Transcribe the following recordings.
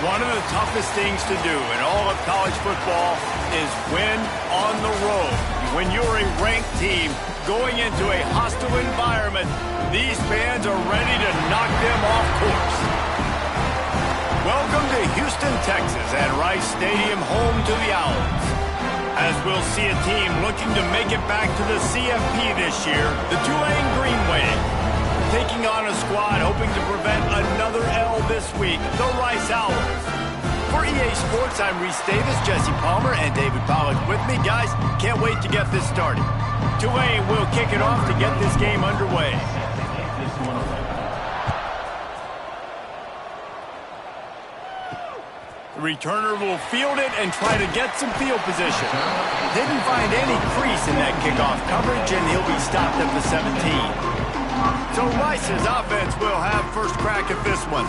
One of the toughest things to do in all of college football is win on the road. When you're a ranked team going into a hostile environment, these fans are ready to knock them off course. Welcome to Houston, Texas, and Rice Stadium, home to the Owls. As we'll see a team looking to make it back to the CFP this year, the Tulane Green Wave. Taking on a squad hoping to prevent another L this week, the Rice Owls. For EA Sports, I'm Reese Davis, Jesse Palmer, and David Pollack with me. Guys, can't wait to get this started. Tulane will kick it off to get this game underway. The returner will field it and try to get some field position. Didn't find any crease in that kickoff coverage, and he'll be stopped at the 17. So Rice's offense will have first crack at this one.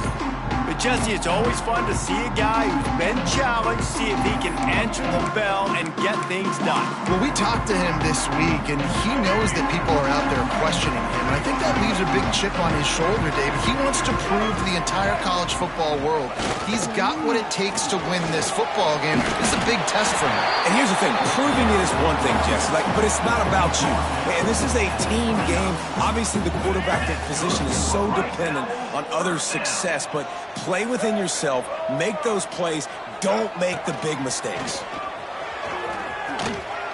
But Jesse, it's always fun to see a guy who's been challenged, see if he can answer the bell and get things done. Well, we talked to him this week, and he knows that people are out there questioning him. And I think that leaves a big chip on his shoulder, David. He wants to prove to the entire college football world he's got what it takes to win this football game. This is a big test for him. And here's the thing, proving it is one thing, Jesse, but it's not about you. And this is a team game. Obviously, the quarterback position is so dependent on others' success, but play within yourself, make those plays, don't make the big mistakes.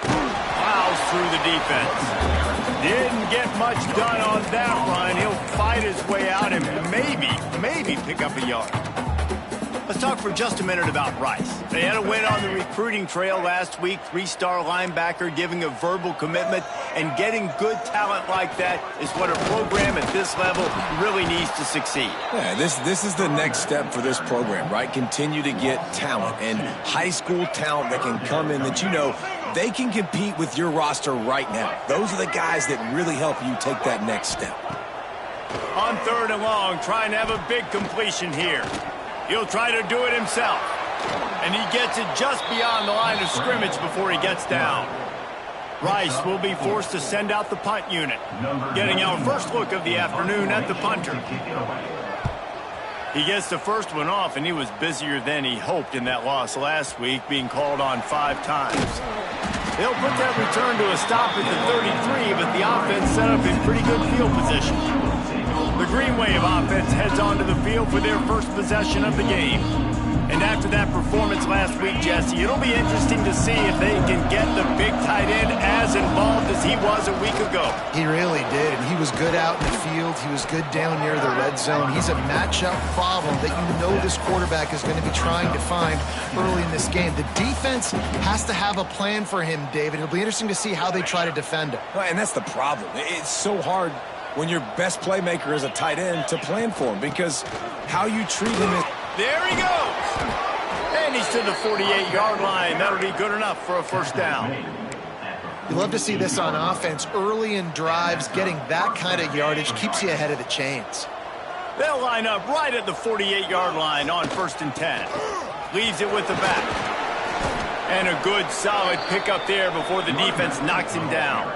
Plows through the defense. Didn't get much done on that run. He'll fight his way out and maybe pick up a yard. Let's talk for just a minute about Rice. They had a win on the recruiting trail last week. Three-star linebacker giving a verbal commitment, and getting good talent like that is what a program at this level really needs to succeed. Yeah, this is the next step for this program, right? Continue to get talent and high school talent that can come in that you know they can compete with your roster right now. Those are the guys that really help you take that next step. On 3rd and long, trying to have a big completion here. He'll try to do it himself. And he gets it just beyond the line of scrimmage before he gets down. Rice will be forced to send out the punt unit. Getting our first look of the afternoon at the punter. He gets the first one off, and he was busier than he hoped in that loss last week, being called on 5 times. They'll put that return to a stop at the 33, but the offense set up in pretty good field position. The Green Wave offense heads onto the field for their first possession of the game. And after that performance last week, Jesse, it'll be interesting to see if they can get the big tight end as involved as he was a week ago. He really did, and he was good out in the field. He was good down near the red zone. He's a matchup problem that you know this quarterback is going to be trying to find early in this game. The defense has to have a plan for him, David. It'll be interesting to see how they try to defend him. Well, and that's the problem. It's so hard when your best playmaker is a tight end to plan for him, because how you treat him is... There he goes! And he's to the 48-yard line. That'll be good enough for a first down. You love to see this on offense. Early in drives, getting that kind of yardage keeps you ahead of the chains. They'll line up right at the 48-yard line on 1st and 10. Leaves it with the back. And a good, solid pickup there before the defense knocks him down.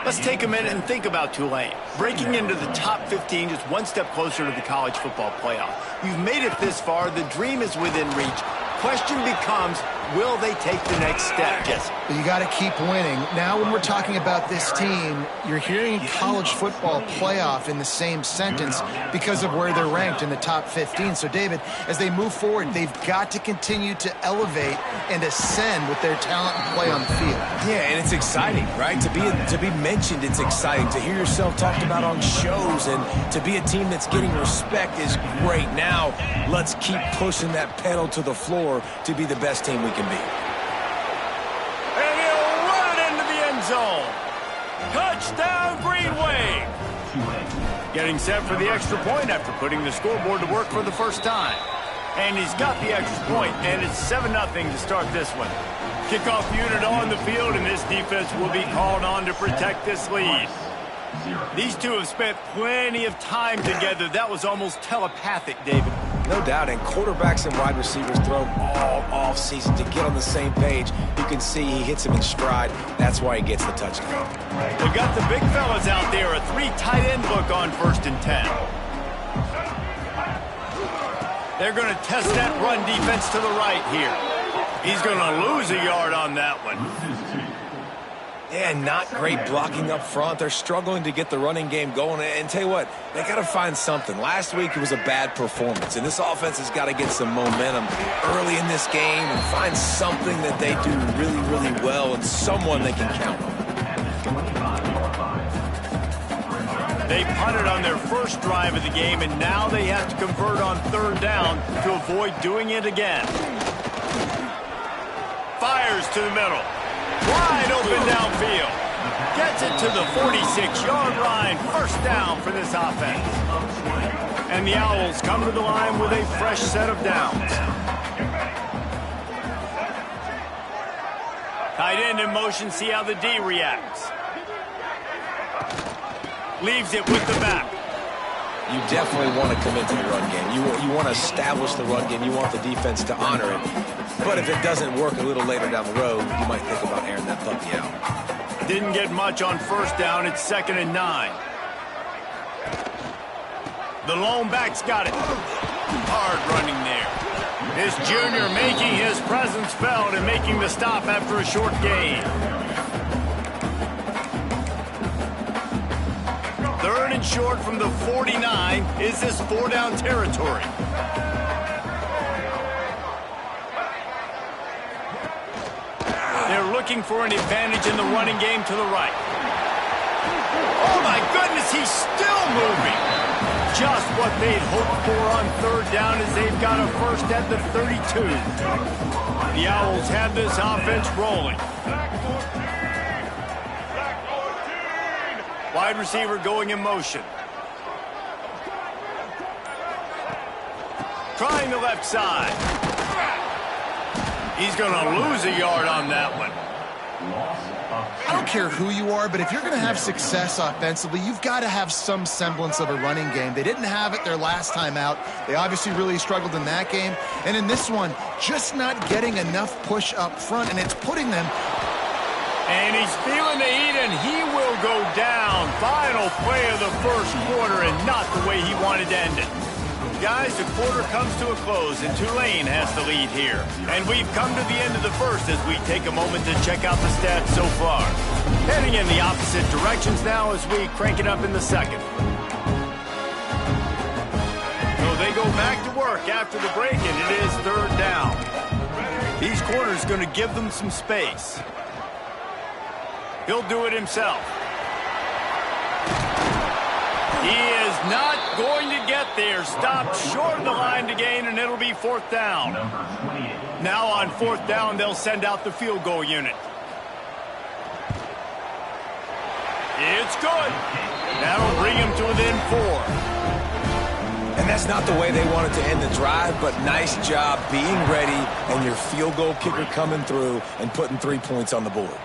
Let's take a minute and think about Tulane. Breaking into the top 15, just one step closer to the college football playoff. You've made it this far. The dream is within reach. Question becomes, will they take the next step, Jesse? You got to keep winning. Now when we're talking about this team, you're hearing college football playoff in the same sentence because of where they're ranked in the top 15. So, David, as they move forward, they've got to continue to elevate and ascend with their talent and play on the field. Yeah, and it's exciting, right? To be mentioned, it's exciting. To hear yourself talked about on shows and to be a team that's getting respect is great. Now, let's keep pushing that pedal to the floor to be the best team we can be. And he'll run it into the end zone. Touchdown, Green Wave. Getting set for the extra point after putting the scoreboard to work for the first time. And he's got the extra point, and it's 7-0 to start this one. Kickoff unit on the field, and this defense will be called on to protect this lead. These two have spent plenty of time together. That was almost telepathic, David. No doubt, and quarterbacks and wide receivers throw all off-season to get on the same page. You can see he hits him in stride. That's why he gets the touchdown. They've got the big fellas out there. A 3 tight end look on 1st and 10. They're going to test that run defense to the right here. He's going to lose a yard on that one. Yeah, not great blocking up front. They're struggling to get the running game going. And tell you what, they got to find something. Last week it was a bad performance, and this offense has got to get some momentum early in this game and find something that they do really, really well and someone they can count on. They punted on their first drive of the game, and now they have to convert on third down to avoid doing it again. Fires to the middle. Wide open downfield. Gets it to the 46-yard line. First down for this offense. And the Owls come to the line with a fresh set of downs. Tight end in motion. See how the D reacts. Leaves it with the back. You definitely want to commit to the run game. You want to establish the run game. You want the defense to honor it. But if it doesn't work a little later down the road, you might think about airing that puppy out. Didn't get much on first down. It's 2nd and 9. The lone back's got it. Hard running there. This junior making his presence felt and making the stop after a short gain. 3rd and short from the 49. Is this 4-down territory? They're looking for an advantage in the running game to the right. Oh, my goodness, he's still moving. Just what they'd hoped for on third down as they've got a first at the 32. The Owls have this offense rolling. Wide receiver going in motion. Trying the left side. He's going to lose a yard on that one. I don't care who you are, but if you're going to have success offensively, you've got to have some semblance of a running game. They didn't have it their last time out. They obviously really struggled in that game. And in this one, just not getting enough push up front, and it's putting them... And he's feeling the heat, and he will go down. Final play of the first quarter, and not the way he wanted to end it. Guys, the quarter comes to a close, and Tulane has the lead here. And we've come to the end of the first as we take a moment to check out the stats so far. Heading in the opposite directions now as we crank it up in the second. So they go back to work after the break, and it is 3rd down. These corners going to give them some space. He'll do it himself. He is not going to get there. Stopped short of the line to gain, and it'll be 4th down. Now on 4th down, they'll send out the field goal unit. It's good. That'll bring him to within 4. And that's not the way they wanted to end the drive, but nice job being ready and your field goal kicker coming through and putting 3 points on the board.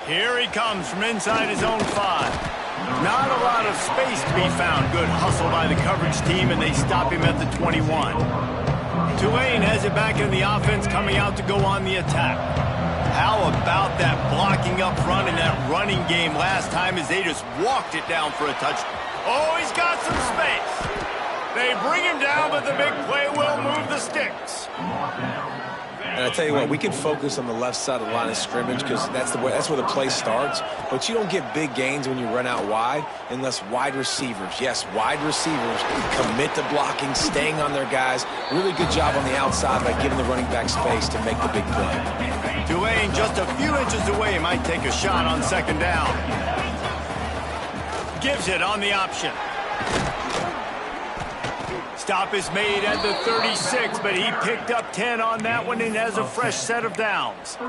Here he comes from inside his own 5. Not a lot of space to be found. Good hustle by the coverage team, and they stop him at the 21. Tulane has it back in the offense, coming out to go on the attack. How about that blocking up front and that running game last time as they just walked it down for a touchdown? Oh, he's got some space. They bring him down, but the big play will move the sticks. And I tell you what, we can focus on the left side of the line of scrimmage because that's where the play starts. But you don't get big gains when you run out wide unless wide receivers, yes, wide receivers, commit to blocking, staying on their guys. Really good job on the outside by giving the running back space to make the big play. Tulane just a few inches away, might take a shot on 2nd down. Gives it on the option. Stop is made at the 36, but he picked up 10 on that one and has a fresh set of downs.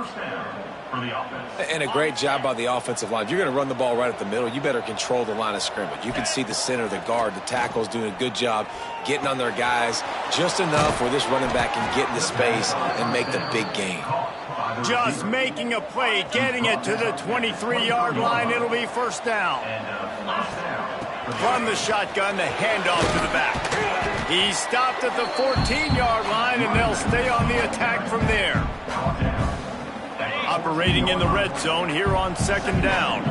And a great job by the offensive line. If you're going to run the ball right at the middle, you better control the line of scrimmage. You can see the center, the guard, the tackles doing a good job getting on their guys just enough where this running back can get into space and make the big gain. Just making a play, getting it to the 23-yard line. It'll be 1st down. From the shotgun, the handoff to the back. He stopped at the 14-yard line, and they'll stay on the attack from there. Operating in the red zone here on 2nd down.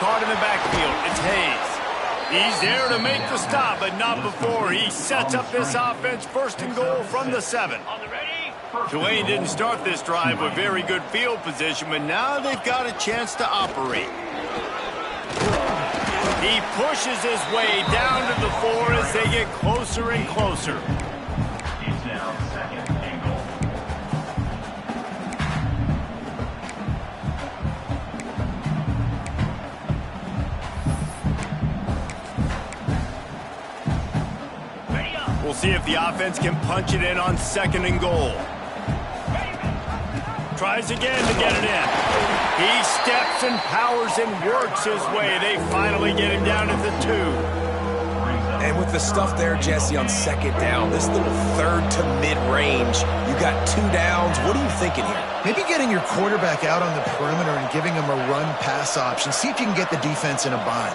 Caught in the backfield. It's Hayes. He's there to make the stop, but not before he sets up this offense first and goal from the 7. Tulane didn't start this drive with very good field position, but now they've got a chance to operate. He pushes his way down to the 4 as they get closer and closer. We'll see if the offense can punch it in on 2nd and goal. Tries again to get it in. He steps and powers and works his way. They finally get him down at the 2. And with the stuff there, Jesse, on 2nd down, this little 3rd to mid-range, you got 2 downs. What are you thinking here? Maybe getting your quarterback out on the perimeter and giving him a run-pass option. See if you can get the defense in a bind.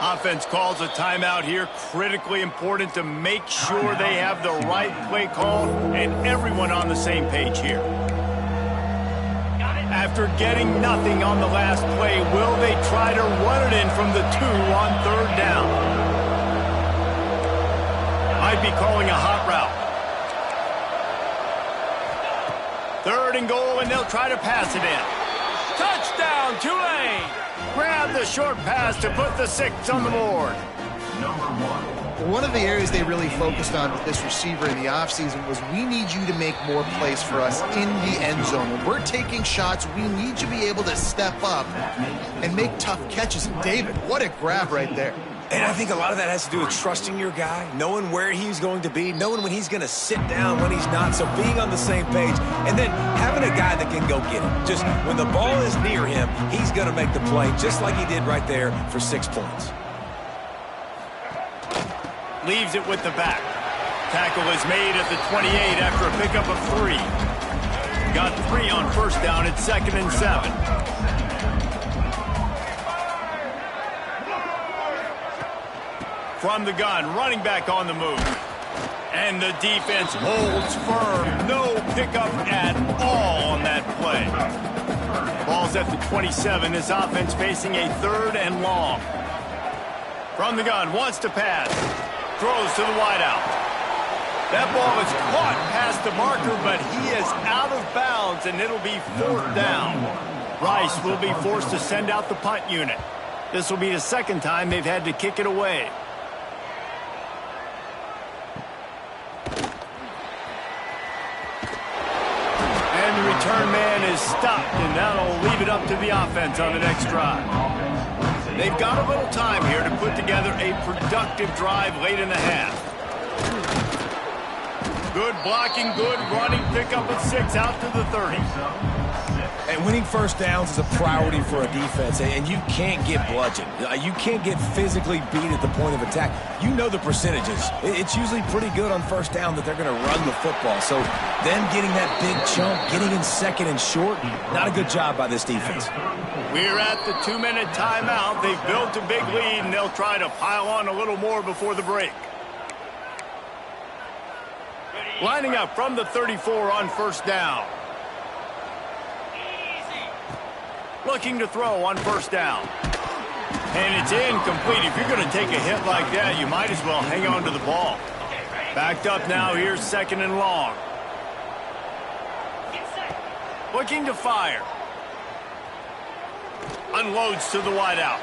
Offense calls a timeout here. Critically important to make sure they have the right play call and everyone on the same page here. After getting nothing on the last play, will they try to run it in from the 2 on 3rd down? Might be calling a hot route. 3rd and goal, and they'll try to pass it in. Touchdown, Tulane! Grab the short pass to put the 6 on the board. One of the areas they really focused on with this receiver in the offseason was we need you to make more plays for us in the end zone. When we're taking shots, we need you to be able to step up and make tough catches. And David, what a grab right there. And I think a lot of that has to do with trusting your guy, knowing where he's going to be, knowing when he's going to sit down, when he's not, so being on the same page, and then having a guy that can go get it. Just when the ball is near him, he's going to make the play, just like he did right there for 6 points. Leaves it with the back. Tackle is made at the 28 after a pickup of 3. Got 3 on 1st down at 2nd and 7. From the gun, running back on the move. And the defense holds firm. No pickup at all on that play. Ball's at the 27. This offense facing a 3rd and long. From the gun, wants to pass. Throws to the wideout. That ball is caught past the marker, but he is out of bounds, and it'll be 4th down. Rice will be forced to send out the punt unit. This will be the 2nd time they've had to kick it away. And the return man is stopped, and that'll leave it up to the offense on the next drive. They've got a little time here to put together a productive drive late in the half. Good blocking, good running, pickup of 6 out to the 30. And winning 1st downs is a priority for a defense, and you can't get bludgeoned. You can't get physically beat at the point of attack. You know the percentages. It's usually pretty good on 1st down that they're going to run the football. So them getting that big chunk, getting in 2nd and short, not a good job by this defense. We're at the 2-minute timeout. They've built a big lead, and they'll try to pile on a little more before the break. Lining up from the 34 on 1st down. Looking to throw on 1st down. And it's incomplete. If you're going to take a hit like that, you might as well hang on to the ball. Backed up now. Here's 2nd and long. Looking to fire. Unloads to the wideout.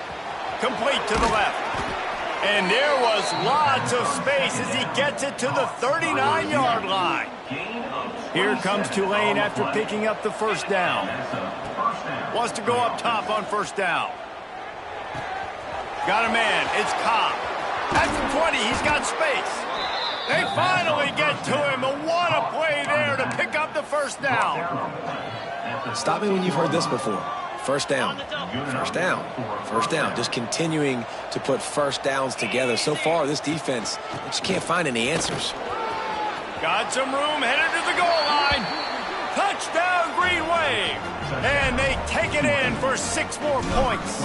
Complete to the left. And there was lots of space as he gets it to the 39-yard line. Here comes Tulane after picking up the 1st down. Wants to go up top on 1st down. Got a man. It's Cobb. At the 20, he's got space. They finally get to him. What a play there to pick up the 1st down. Stop me when you've heard this before. 1st down, 1st down, 1st down. Just continuing to put 1st downs together. So far, this defense, they just can't find any answers. Got some room, headed to the goal line. Touchdown, Green Wave. And they take it in for 6 more points.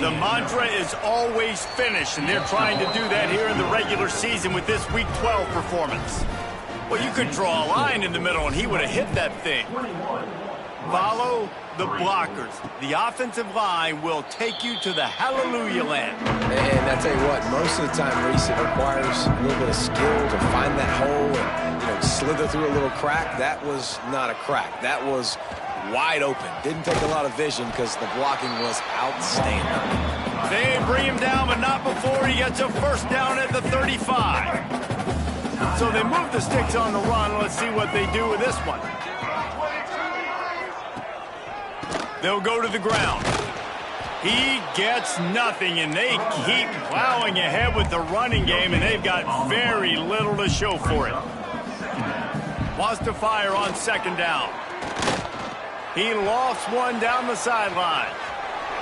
The mantra is always finish, and they're trying to do that here in the regular season with this Week 12 performance. Well, you could draw a line in the middle, and he would have hit that thing. Follow the blockers. The offensive line will take you to the hallelujah land. And I tell you what, most of the time, Reese, it requires a little bit of skill to find that hole and slither through a little crack. That was not a crack. That was wide open. Didn't take a lot of vision because the blocking was outstanding. They bring him down, but not before he gets a first down at the 35. So they move the sticks on the run. Let's see what they do with this one. They'll go to the ground. He gets nothing, and they keep plowing ahead with the running game, and they've got very little to show for it. Wants to fire on second down. He lofts one down the sideline.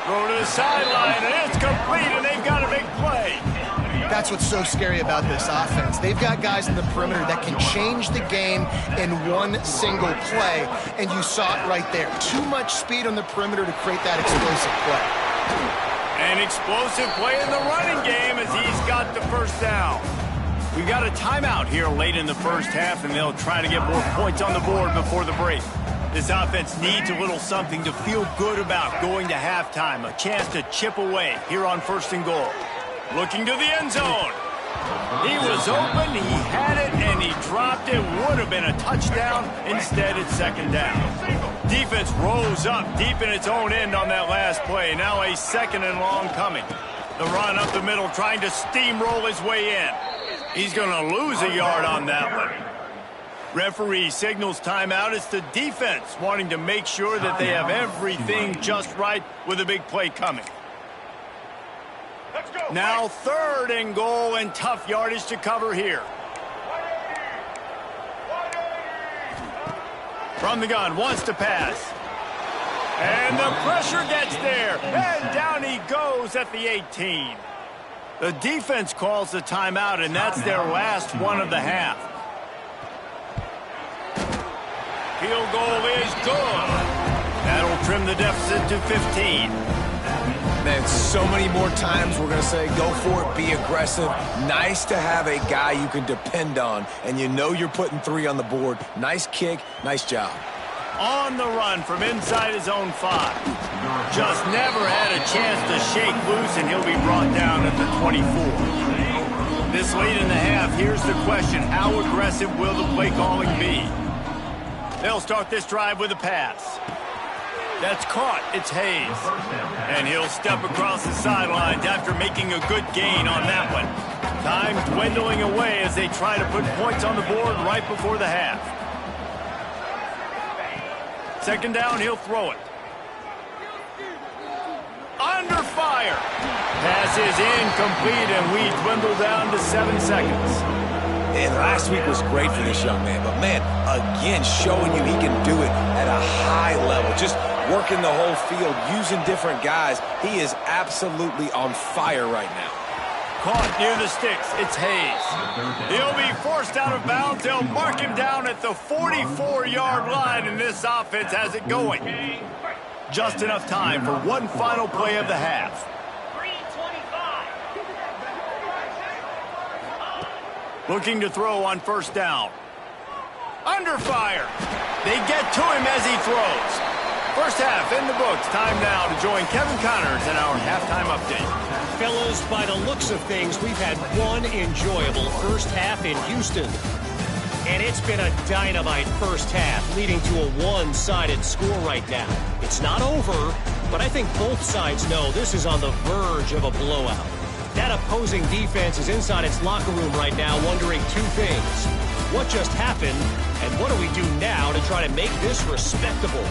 Throw to the sideline, and it's complete, and they've got a big play. That's what's so scary about this offense. They've got guys in the perimeter that can change the game in one single play, and you saw it right there. Too much speed on the perimeter to create that explosive play. An explosive play in the running game as he's got the first down. We've got a timeout here late in the first half, and they'll try to get more points on the board before the break. This offense needs a little something to feel good about going to halftime. A chance to chip away here on 1st and goal. Looking to the end zone. He was open, he had it, and he dropped it. Would have been a touchdown. Instead, it's 2nd down. Defense rose up deep in its own end on that last play. Now a 2nd and long coming. The run up the middle, trying to steamroll his way in. He's going to lose a yard on that one. Referee signals timeout. It's the defense wanting to make sure that they have everything just right with a big play coming. Now 3rd and goal, and tough yardage to cover here. From the gun, wants to pass. And the pressure gets there. And down he goes at the 18. The defense calls the timeout, and that's their last one of the half. Field goal is good. That'll trim the deficit to 15. Man, so many more times we're going to say, go for it, be aggressive. Nice to have a guy you can depend on, and you know you're putting 3 on the board. Nice kick, nice job. On the run from inside his own 5. Just never had a chance to shake loose, and he'll be brought down at the 24. This late in the half, here's the question. How aggressive will the play calling be? They'll start this drive with a pass. That's caught. It's Hayes. And he'll step across the sidelines after making a good gain on that one. Time dwindling away as they try to put points on the board right before the half. 2nd down, he'll throw it. Under fire. Pass is incomplete, and we dwindle down to 7 seconds. And last week was great for this young man. But, man, again, showing you he can do it at a high level. Just working the whole field, using different guys. He is absolutely on fire right now. Caught near the sticks. It's Hayes. He'll be forced out of bounds. They'll mark him down at the 44-yard line, and this offense has it going. Just enough time for one final play of the half. Looking to throw on 1st down. Under fire. They get to him as he throws. First half in the books. Time now to join Kevin Connors in our halftime update. Fellas, by the looks of things, we've had one enjoyable first half in Houston. And it's been a dynamite first half, leading to a one-sided score right now. It's not over, but I think both sides know this is on the verge of a blowout. That opposing defense is inside its locker room right now wondering 2 things. What just happened, and what do we do now to try to make this respectable?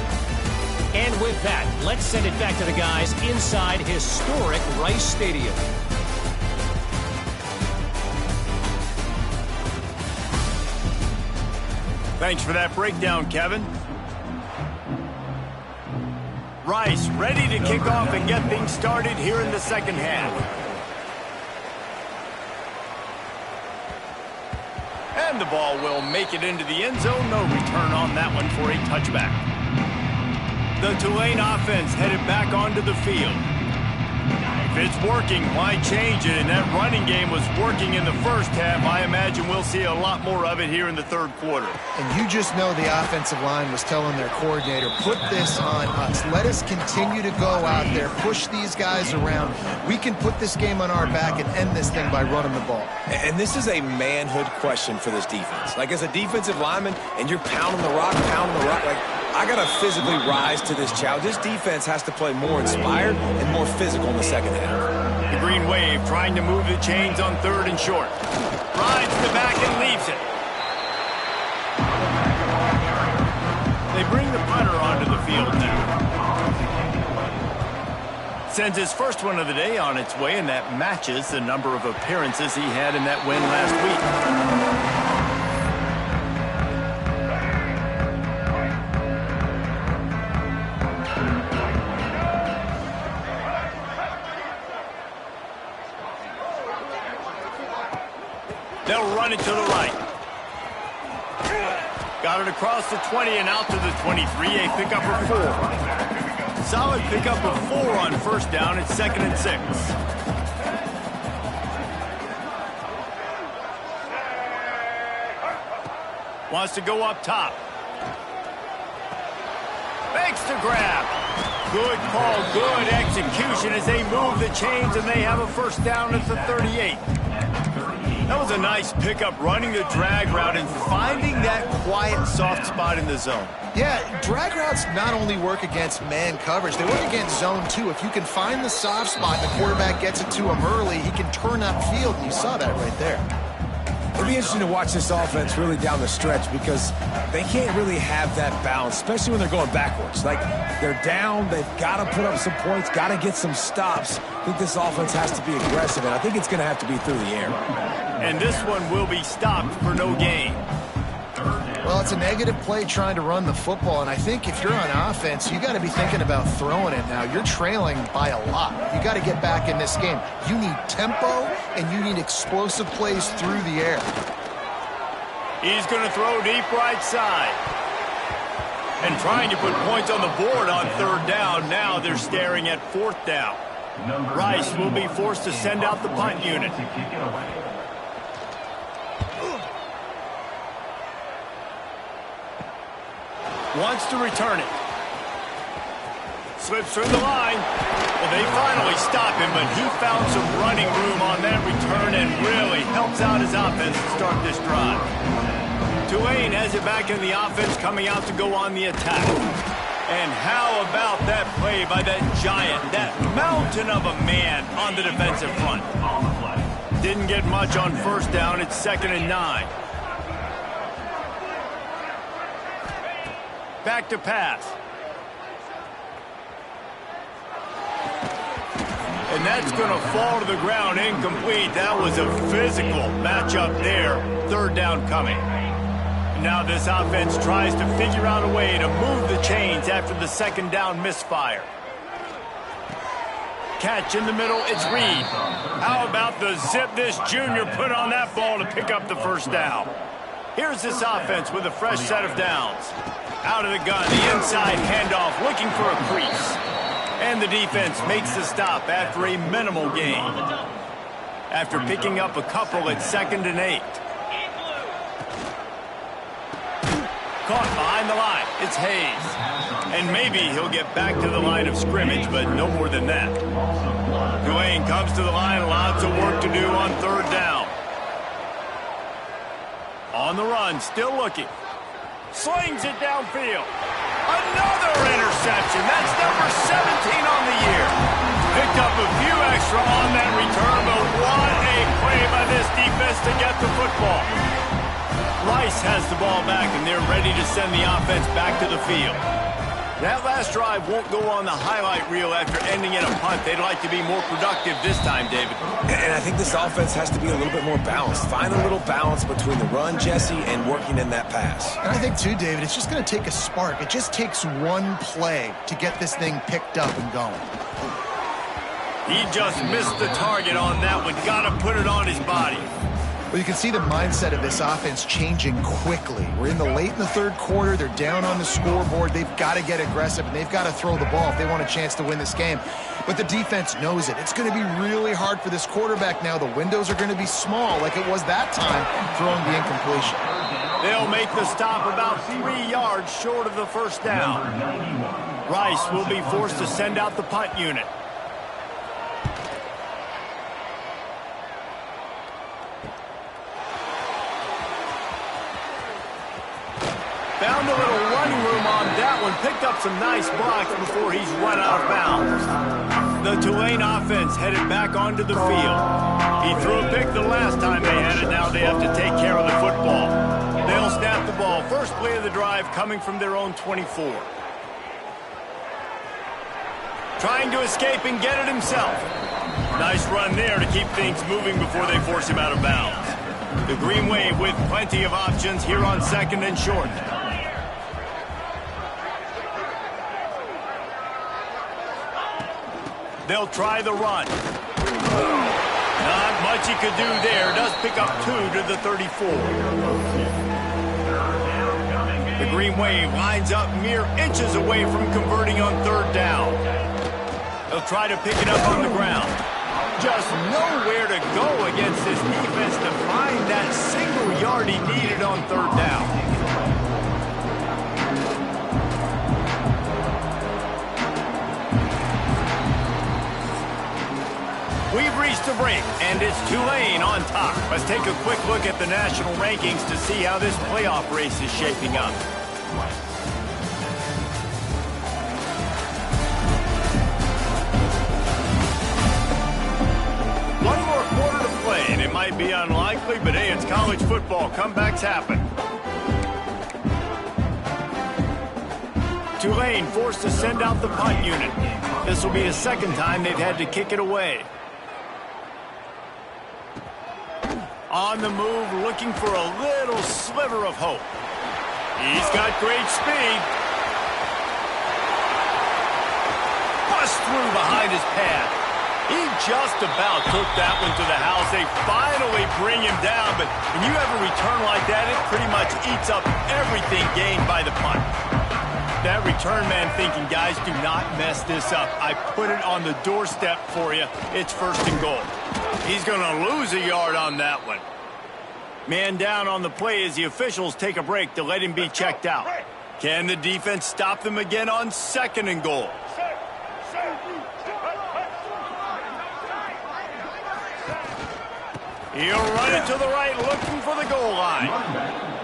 And with that, let's send it back to the guys inside historic Rice Stadium. Thanks for that breakdown, Kevin. Rice ready to kick off and get things started here in the 2nd half. And the ball will make it into the end zone. No return on that one for a touchback. The Tulane offense headed back onto the field. If it's working, why change it? And that running game was working in the first half. I imagine we'll see a lot more of it here in the third quarter. And you just know the offensive line was telling their coordinator, put this on us. Let us continue to go out there, push these guys around. We can put this game on our back and end this thing by running the ball. And this is a manhood question for this defense. Like, as a defensive lineman, and you're pounding the rock, like, I got to physically rise to this challenge. This defense has to play more inspired and more physical in the second half. The Green Wave trying to move the chains on third and short. Rides the back and leaves it. They bring the punter onto the field now. Sends his first one of the day on its way, and that matches the number of appearances he had in that win last week. They'll run it to the right. Got it across the 20 and out to the 23. A pickup of 4. Solid pickup of 4 on first down. It's 2nd and 6. Wants to go up top. Makes the grab. Good call, good execution as they move the chains and they have a first down at the 38. That was a nice pickup, running the drag route and finding that quiet, soft spot in the zone. Yeah, drag routes not only work against man coverage, they work against zone too. If you can find the soft spot and the quarterback gets it to him early, he can turn upfield, and you saw that right there. It'll be interesting to watch this offense really down the stretch because they can't really have that balance, especially when they're going backwards. Like, they're down, they've got to put up some points, got to get some stops. I think this offense has to be aggressive, and I think it's going to have to be through the air. And this one will be stopped for no gain. Well, it's a negative play trying to run the football, and I think if you're on offense, you got to be thinking about throwing it now. You're trailing by a lot. You got to get back in this game. You need tempo, and you need explosive plays through the air. He's going to throw deep right side. And trying to put points on the board on third down. Now they're staring at fourth down. Rice will be forced to send out the punt unit. Wants to return it. Slips through the line. Well, they finally stop him, but he found some running room on that return and really helps out his offense to start this drive. Tulane has it back in the offense, coming out to go on the attack. And how about that play by that giant, that mountain of a man on the defensive front? Didn't get much on first down. It's 2nd and 9. Back to pass. And that's going to fall to the ground incomplete. That was a physical matchup there. Third down coming. Now this offense tries to figure out a way to move the chains after the second down misfire. Catch in the middle, it's Reed. How about the zip this junior put on that ball to pick up the first down? Here's this offense with a fresh set of downs. Out of the gun, the inside handoff, looking for a crease. And the defense makes the stop after a minimal gain. After picking up a couple at 2nd and 8. Caught behind the line. It's Hayes. And maybe he'll get back to the line of scrimmage, but no more than that. Tulane comes to the line. Lots of work to do on third down. On the run, still looking. Slings it downfield. Another interception. That's number 17 on the year. Picked up a few extra on that return, but what a play by this defense to get the football. Rice has the ball back, and they're ready to send the offense back to the field. That last drive won't go on the highlight reel after ending in a punt. They'd like to be more productive this time, David. And I think this offense has to be a little bit more balanced. Find a little balance between the run, Jesse, and working in that pass. And I think, too, David, it's just going to take a spark. It just takes one play to get this thing picked up and going. He just missed the target on that one. Got to put it on his body. Well, you can see the mindset of this offense changing quickly. We're in the third quarter. They're down on the scoreboard. They've got to get aggressive, and they've got to throw the ball if they want a chance to win this game. But the defense knows it. It's going to be really hard for this quarterback now. The windows are going to be small like it was that time throwing the incompletion. They'll make the stop about 3 yards short of the first down. Rice will be forced to send out the punt unit. Found a little running room on that one. Picked up some nice blocks before he's run out of bounds. The Tulane offense headed back onto the field. He threw a pick the last time they had it. Now they have to take care of the football. They'll snap the ball. First play of the drive coming from their own 24. Trying to escape and get it himself. Nice run there to keep things moving before they force him out of bounds. The Green Wave with plenty of options here on second and short. They'll try the run. Not much he could do there. Does pick up 2 to the 34. The Green Wave lines up mere inches away from converting on third down. They'll try to pick it up on the ground. Just nowhere to go against this defense to find that single yard he needed on third down. We've reached a break, and it's Tulane on top. Let's take a quick look at the national rankings to see how this playoff race is shaping up. One more quarter to play, and it might be unlikely, but hey, it's college football. Comebacks happen. Tulane forced to send out the punt unit. This will be the second time they've had to kick it away. On the move, looking for a little sliver of hope. He's got great speed. Bust through behind his pad. He just about took that one to the house. They finally bring him down, but when you have a return like that, it pretty much eats up everything gained by the punt. That return man thinking, guys, do not mess this up. I put it on the doorstep for you. It's first and goal. He's going to lose a yard on that one. Man down on the play as the officials take a break to let him be checked out. Can the defense stop them again on second and goal? He'll run it to the right, looking for the goal line.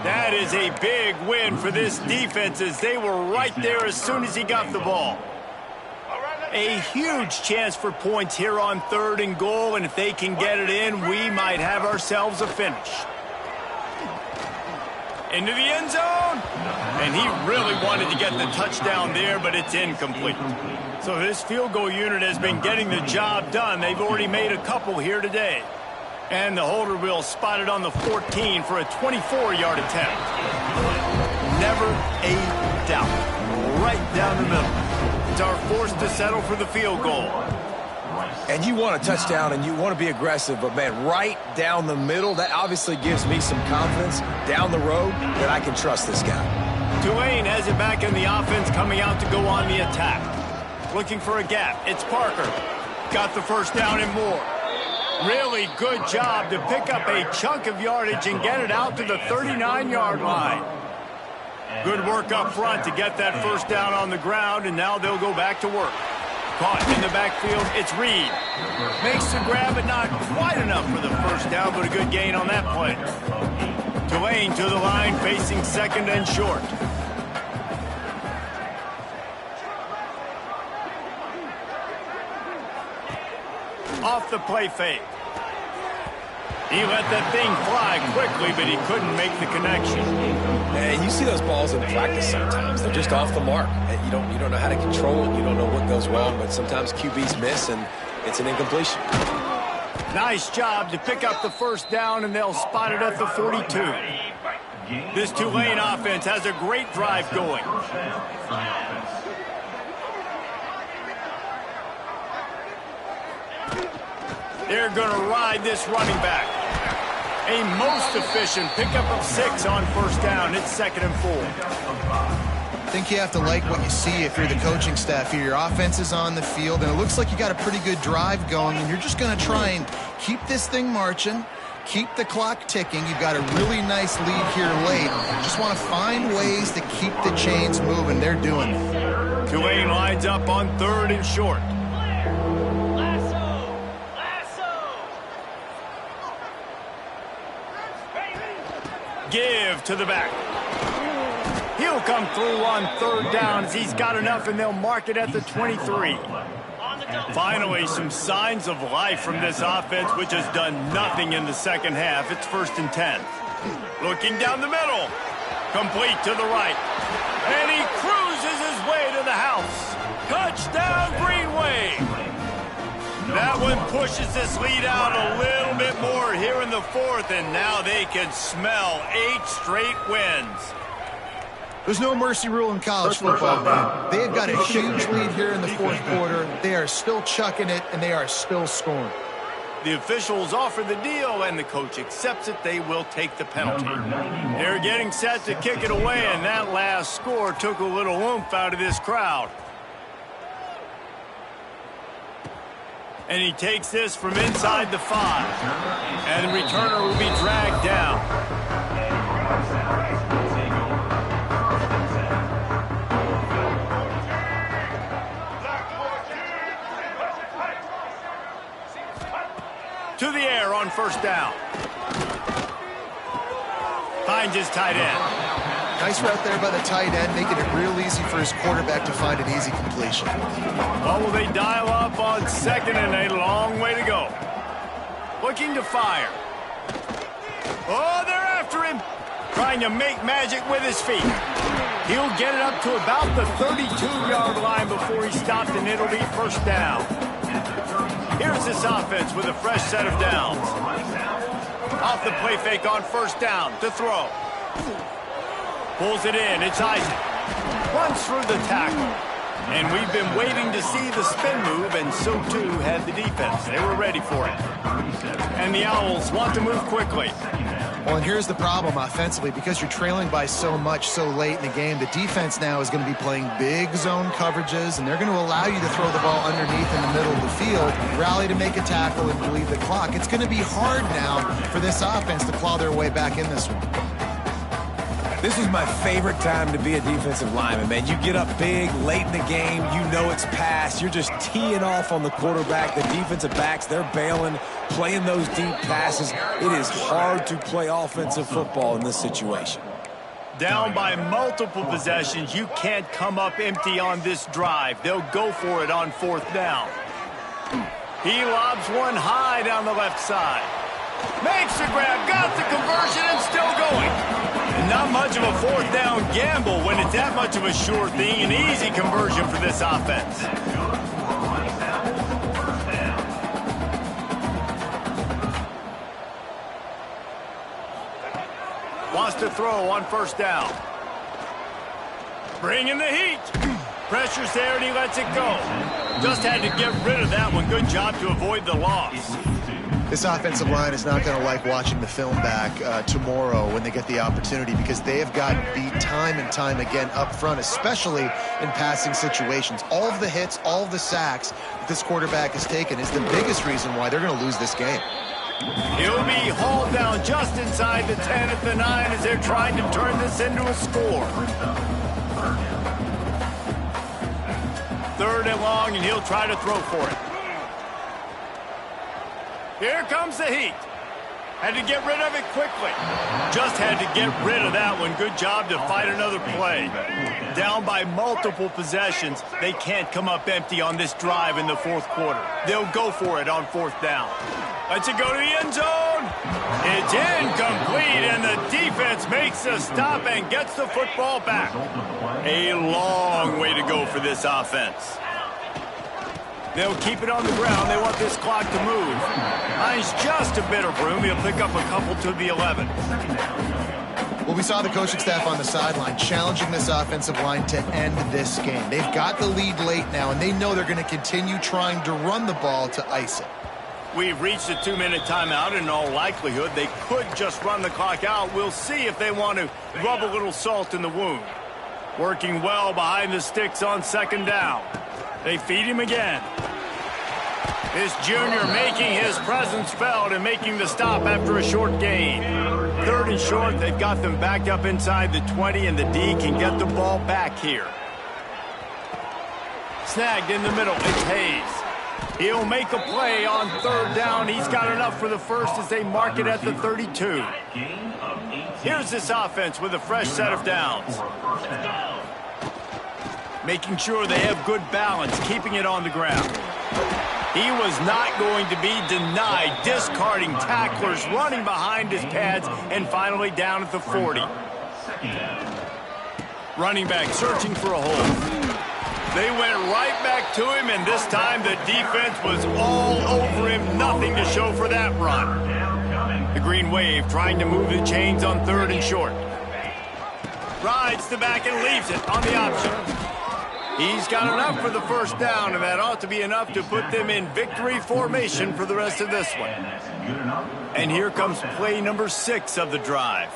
That is a big win for this defense as they were right there as soon as he got the ball. A huge chance for points here on third and goal, and if they can get it in, we might have ourselves a finish. Into the end zone, and he really wanted to get the touchdown there, but it's incomplete. So this field goal unit has been getting the job done. They've already made a couple here today. And the holder will spot it on the 14 for a 24-yard attempt. Never a doubt. Right down the middle. It's our force to settle for the field goal. And you want a touchdown and you want to be aggressive, but, man, right down the middle, that obviously gives me some confidence down the road that I can trust this guy. Tulane has it back in the offense, coming out to go on the attack. Looking for a gap. It's Parker. Got the first down and more. Really good job to pick up a chunk of yardage and get it out to the 39-yard line. Good work up front to get that first down on the ground, and now they'll go back to work. Caught in the backfield, it's Reed. Makes the grab, but not quite enough for the first down, but a good gain on that play. Tulane to the line, facing second and short. Off the play fake. He let that thing fly quickly, but he couldn't make the connection. And you see those balls in practice sometimes. They're just off the mark. You don't know how to control it. You don't know what goes wrong, but sometimes QBs miss, and it's an incompletion. Nice job to pick up the first down, and they'll spot it at the 42. This Tulane offense has a great drive going. They're going to ride this running back. A most efficient pickup of 6 on first down. It's 2nd and 4. I think you have to like what you see if you're the coaching staff here. Your offense is on the field, and it looks like you got a pretty good drive going, and you're just going to try and keep this thing marching, keep the clock ticking. You've got a really nice lead here late. Just want to find ways to keep the chains moving. They're doing it. Tulane lines up on 3rd and short. Give to the back. He'll come through on 3rd down as he's got enough, and they'll mark it at the 23. Finally, some signs of life from this offense, which has done nothing in the second half. It's 1st and 10. Looking down the middle. Complete to the right. And he cruises his way to the house. Touchdown, Green Wave. That one pushes this lead out a little bit more here in the 4th, and now they can smell 8 straight wins. There's no mercy rule in college football, man. They've got a huge lead here in the 4th quarter. They are still chucking it, and they are still scoring. The officials offer the deal, and the coach accepts it. They will take the penalty. They're getting set to kick it away, and that last score took a little oomph out of this crowd. And he takes this from inside the 5. And the returner will be dragged down. To the air on first down. Finds his tight end. Nice route there by the tight end, making it real easy for his quarterback to find an easy completion. Well, will they dial up on 2nd and a long way to go? Looking to fire. Oh, they're after him. Trying to make magic with his feet. He'll get it up to about the 32-yard line before he stopped, and it'll be first down. Here's this offense with a fresh set of downs. Off the play fake on first down to throw. Pulls it in. It's Isaac. Runs through the tackle. And we've been waiting to see the spin move, and so too had the defense. They were ready for it. And the Owls want to move quickly. Well, and here's the problem offensively. Because you're trailing by so much so late in the game, the defense now is going to be playing big zone coverages, and they're going to allow you to throw the ball underneath in the middle of the field, rally to make a tackle, and bleed the clock. It's going to be hard now for this offense to claw their way back in this one. This is my favorite time to be a defensive lineman, man. You get up big, late in the game, you know it's past. You're just teeing off on the quarterback. The defensive backs, they're bailing, playing those deep passes. It is hard to play offensive football in this situation. Down by multiple possessions, you can't come up empty on this drive. They'll go for it on 4th down. He lobs one high down the left side. Makes the grab, got the conversion, and still going. Not much of a 4th down gamble when it's that much of a sure thing. An easy conversion for this offense. Wants to throw on first down. Bringing the heat. Pressure's there and he lets it go. Just had to get rid of that one. Good job to avoid the loss. This offensive line is not going to like watching the film back tomorrow when they get the opportunity, because they have gotten beat time and time again up front, especially in passing situations. All of the hits, all of the sacks that this quarterback has taken is the biggest reason why they're going to lose this game. He'll be hauled down just inside the 10 at the 9 as they're trying to turn this into a score. 3rd and long, and he'll try to throw for it. Here comes the heat. Had to get rid of it quickly. Just had to get rid of that one. Good job to fight another play. Down by multiple possessions. They can't come up empty on this drive in the 4th quarter. They'll go for it on 4th down. Lets it go to the end zone. It's incomplete, and the defense makes the stop and gets the football back. A long way to go for this offense. They'll keep it on the ground. They want this clock to move. Finds just a bit of room. He'll pick up a couple to the 11. Well, we saw the coaching staff on the sideline challenging this offensive line to end this game. They've got the lead late now, and they know they're going to continue trying to run the ball to ice it. We've reached a 2-minute timeout. In all likelihood, they could just run the clock out. We'll see if they want to rub a little salt in the wound. Working well behind the sticks on second down. They feed him again. This junior making his presence felt and making the stop after a short gain. Third and short, they've got them backed up inside the 20, and the D can get the ball back here. Snagged in the middle, it's Hayes. He'll make a play on third down. He's got enough for the first as they mark it at the 32. Here's this offense with a fresh set of downs. Making sure they have good balance, keeping it on the ground. He was not going to be denied, discarding tacklers, running behind his pads, and finally down at the 40. Running back searching for a hole. They went right back to him, and this time the defense was all over him. Nothing to show for that run. The Green Wave trying to move the chains on third and short. Rides the back and leaves it on the option. He's got enough for the first down, and that ought to be enough to put them in victory formation for the rest of this one. And here comes play number 6 of the drive.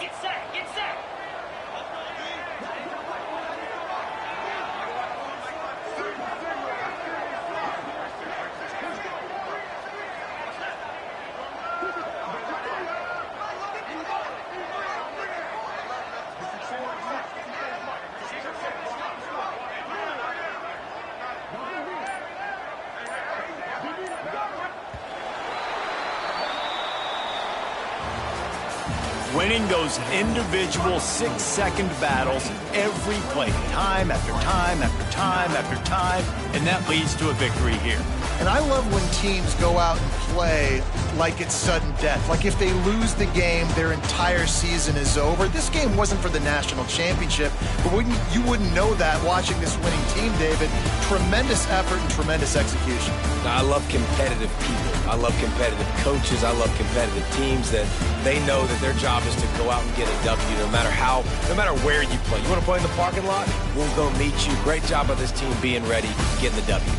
Winning those individual 6-second battles every play, time after time after time after time, and that leads to a victory here. And I love when teams go out and play like it's sudden death. Like if they lose the game, their entire season is over. This game wasn't for the national championship, but you wouldn't know that watching this winning team, David. Tremendous effort and tremendous execution. I love competitive people. I love competitive coaches. I love competitive teams that they know that their job is to go out and get a W no matter where you play. You want to play in the parking lot? We'll go meet you. Great job by this team being ready, getting the W.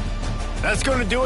That's going to do it.